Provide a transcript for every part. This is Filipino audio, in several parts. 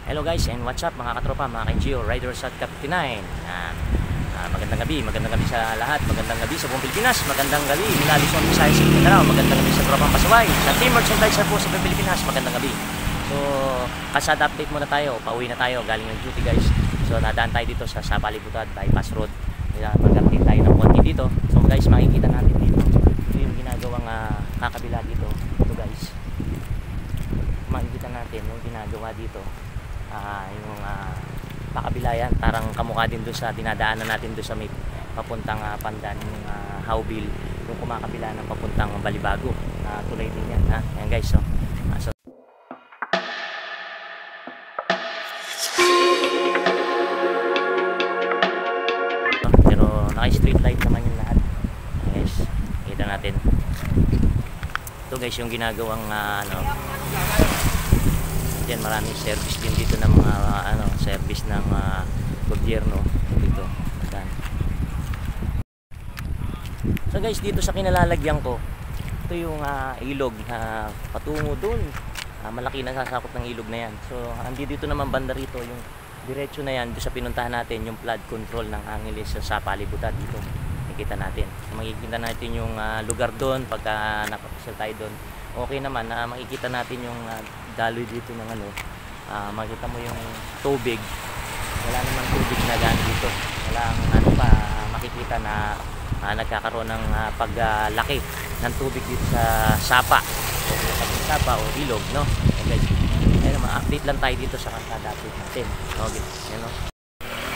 Hello guys and what's up mga katropa, mga ka-NGO, riders at Captain 9. Magandang gabi sa lahat. Magandang gabi sa buong Pilipinas. Magandang gabi mula Luzon, Visayas, Mindanao. Magandang gabi sa tropang Pasaway, sa Team Merchandiser po sa Pilipinas. Magandang gabi. So, kasada update muna tayo. Pauwi na tayo galing ng duty guys. So, nadaan tayo dito sa Sapali Butad Bypass Road. Mag-update tayo ng konti dito. So guys, makikita natin dito. Ito yung ginagawang kakabila dito. Ito guys. Makikita natin yung ginagawa dito. Yung pakabila yan, parang kamukha din doon sa dinadaanan natin doon sa may papuntang Pandan, yung Howville, yung kumakabila ng papuntang Balibago, tulay din yan ha. Ayan guys, so pero naka street light naman yung lahat. Ayan guys, kita natin ito guys yung ginagawang yan, maraming service din dito ng mga service ng gobyerno dito. So guys, dito sa kinalalagyan ko, ito yung ilog na patungo doon. Malaki na sasakop ng ilog na yan. So dito naman banda rito yung diretso na yan, doon sa pinuntahan natin yung flood control ng Angeles sa Sapali Butad dito. Makikita natin. So, makikita natin yung lugar doon pagka napapasyal tayo doon. Okay naman, makikita natin yung daloy dito ng makita mo yung tubig. Wala namang tubig na gano'n dito. Walang makikita na nagkakaroon ng paglaki ng tubig dito sa sapa. Sapa o ilog, no? Okay. Ayun, ma-update lang tayo dito sa kasada update natin. Okay, yan, no?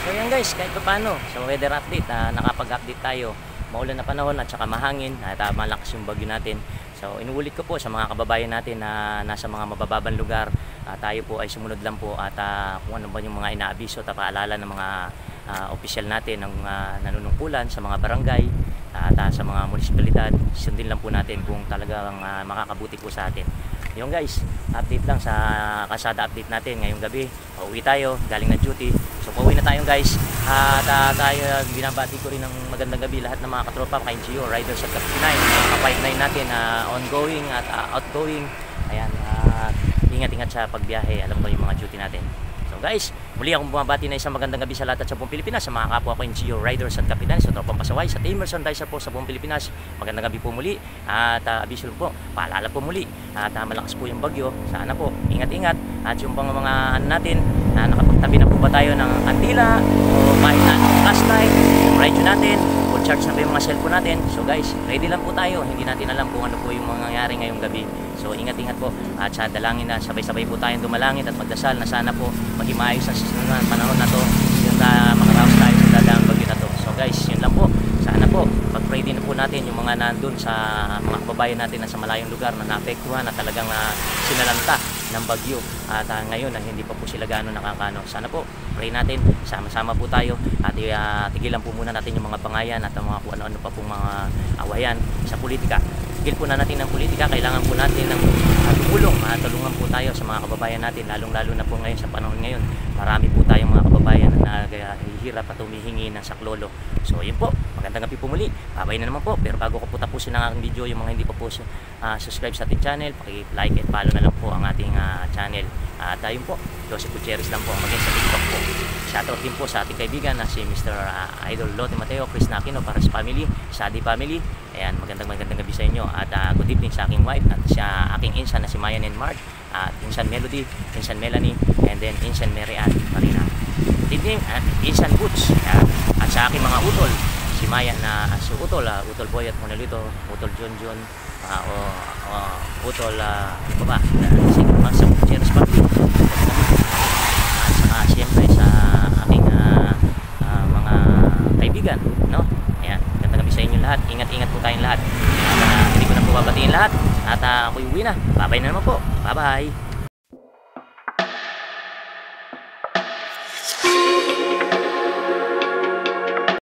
So yan guys, kahit paano sa weather update, nakapag-update tayo. Maulan na panahon at saka mahangin at malakas yung bagyo natin. So inuulit ko po sa mga kababayan natin na nasa mga mabababang lugar, tayo po ay sumunod lang po at kung ano ba yung mga inaabiso at paalala ng mga opisyal natin ng nanunungkulan sa mga barangay at sa mga munisipalidad. Sundin lang po natin kung talagang makakabuti po sa atin. Yung guys, update lang sa kasada update natin ngayong gabi. Pauwi tayo galing na duty. So pauwi na tayo guys. At tayo binabati ko rin ng magandang gabi lahat ng mga katropa, ka-NGO, riders at Captain 9. Mga 5-9 natin ongoing at outgoing. Ayan, ingat-ingat sa pagbiyahe. Alam ko yung mga duty natin. So guys, muli akong bumabati na isang magandang gabi sa lahat at sa buong Pilipinas, sa mga kapwa ko NGO, riders at Captain 9, sa tropang Pasaway, sa Team Merchandiser po sa buong Pilipinas. Magandang gabi po muli at abiso po, paalala po muli at malakas po yung bagyo. Sana po, ingat-ingat at yung mga natin, nakapagtabi na po ba tayo ng kandila o kahit na flashlight, yung radio natin, full charge na po yung mga cellphone natin. So guys, ready lang po tayo, hindi natin alam kung ano po yung mangyayari ngayong gabi. So ingat-ingat po at sa dalangin na sabay-sabay po tayong dumalangin at magdasal na sana po maging maayos sa susunod panahon na to, yung makaraos tayo sa dadaang bagyo na to. So guys, yun lang po. Sana po pag-pray din po natin yung mga nandun sa mga kababayan natin na sa malayong lugar na naapektuhan na talagang sinalanta ng bagyo at ngayon hindi pa po sila gano'n nakakano. Sana po pray natin, sama-sama po tayo at tigilan po muna natin yung mga bangayan at mga kung ano-ano pa pong mga awayan sa politika. Tigil po na natin ng politika, kailangan po natin ng tulong, tulungan po tayo sa mga kababayan natin, lalong-lalo na po ngayon sa panahon ngayon. Marami po tayong mga kababayan na naghihirap at humihingi ng saklolo. So yun po, magandang gabi po muli. Babay na naman po, pero bago ko po tapusin ang aking video, yung mga hindi pa po subscribe sa ating channel, paki-like at follow na lang po ang ating channel. At yun po, Joseph Gutierrez lang po maging sa TikTok po. Shoutout din po sa ating kaibigan na si Mr. Idol Lote Mateo, Chris Nakino, para sa family, Sadi family. Ayan, magandang gabi sa inyo at good evening sa aking wife at sa aking insan na si Mayan and Mark, at insan Melody, insan Melanie, and then insan Mary Ann Marina. Good evening at insan Butch, at sa aking mga utol, si Maya na si Utol, Utol Boy at Monolito, Utol John, Utol ito ba, sige naman sa Cheers Party. At saka siyempre sa aking mga kaibigan, no? Ayan, ganda kami sa inyo lahat. Ingat-ingat po tayong lahat. At hindi ko na po babatiin lahat. At ako'y uwi na. Babay na naman po. Bye-bye.